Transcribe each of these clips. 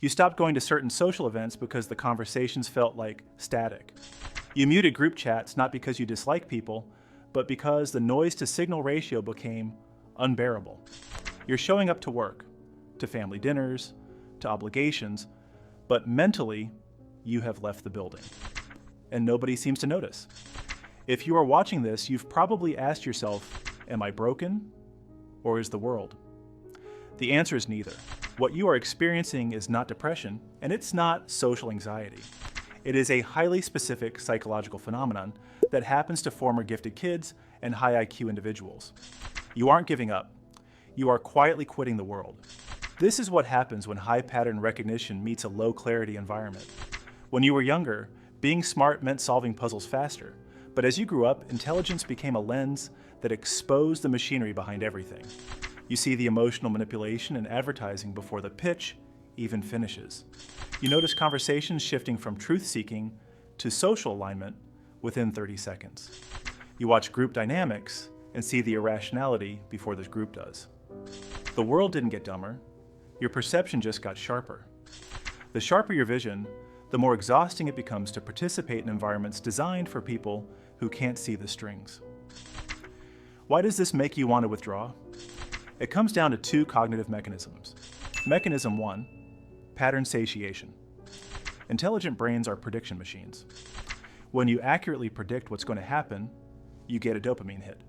You stopped going to certain social events because the conversations felt like static. You muted group chats not because you dislike people, but because the noise to signal ratio became unbearable. You're showing up to work, to family dinners, to obligations, but mentally, you have left the building. And nobody seems to notice. If you are watching this, you've probably asked yourself, am I broken, or is the world? The answer is neither. What you are experiencing is not depression, and it's not social anxiety. It is a highly specific psychological phenomenon that happens to former gifted kids and high IQ individuals. You aren't giving up. You are quietly quitting the world. This is what happens when high pattern recognition meets a low clarity environment. When you were younger, being smart meant solving puzzles faster. But as you grew up, intelligence became a lens that exposed the machinery behind everything. You see the emotional manipulation in advertising before the pitch even finishes. You notice conversations shifting from truth-seeking to social alignment within 30 seconds. You watch group dynamics and see the irrationality before the group does. The world didn't get dumber. Your perception just got sharper. The sharper your vision, the more exhausting it becomes to participate in environments designed for people who can't see the strings. Why does this make you want to withdraw? It comes down to two cognitive mechanisms. Mechanism 1, pattern satiation. Intelligent brains are prediction machines. When you accurately predict what's going to happen, you get a dopamine hit.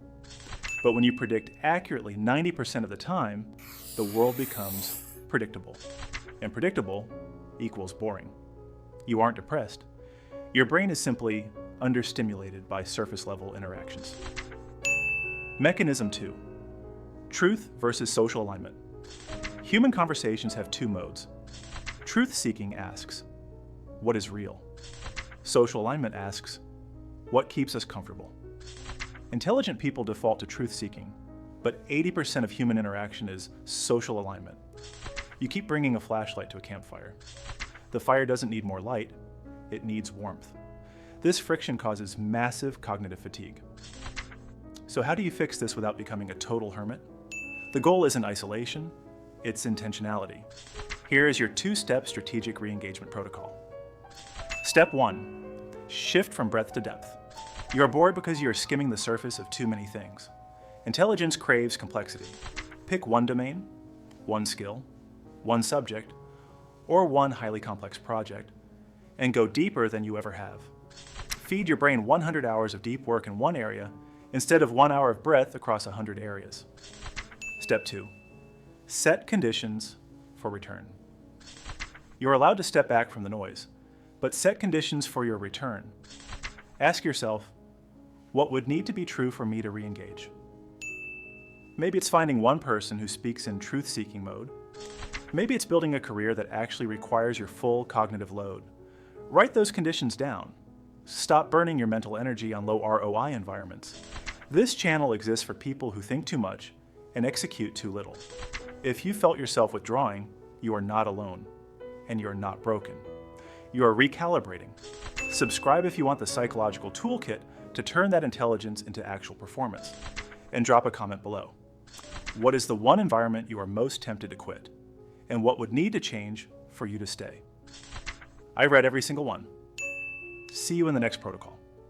But when you predict accurately 90% of the time, the world becomes predictable. And predictable equals boring. You aren't depressed. Your brain is simply understimulated by surface-level interactions. Mechanism 2, truth versus social alignment. Human conversations have two modes. Truth-seeking asks, what is real? Social alignment asks, what keeps us comfortable? Intelligent people default to truth-seeking, but 80% of human interaction is social alignment. You keep bringing a flashlight to a campfire. The fire doesn't need more light, it needs warmth. This friction causes massive cognitive fatigue. So how do you fix this without becoming a total hermit? The goal isn't isolation, it's intentionality. Here is your two-step strategic re-engagement protocol. Step 1, shift from breadth to depth. You are bored because you are skimming the surface of too many things. Intelligence craves complexity. Pick one domain, one skill, one subject, or one highly complex project, and go deeper than you ever have. Feed your brain 100 hours of deep work in one area instead of 1 hour of breadth across 100 areas. Step 2, set conditions for return. You're allowed to step back from the noise, but set conditions for your return. Ask yourself, what would need to be true for me to re-engage? Maybe it's finding one person who speaks in truth-seeking mode. Maybe it's building a career that actually requires your full cognitive load. Write those conditions down. Stop burning your mental energy on low ROI environments. This channel exists for people who think too much and execute too little. If you felt yourself withdrawing, you are not alone, and you are not broken. You are recalibrating. Subscribe if you want the psychological toolkit to turn that intelligence into actual performance. And drop a comment below. What is the one environment you are most tempted to quit? And what would need to change for you to stay? I read every single one. See you in the next protocol.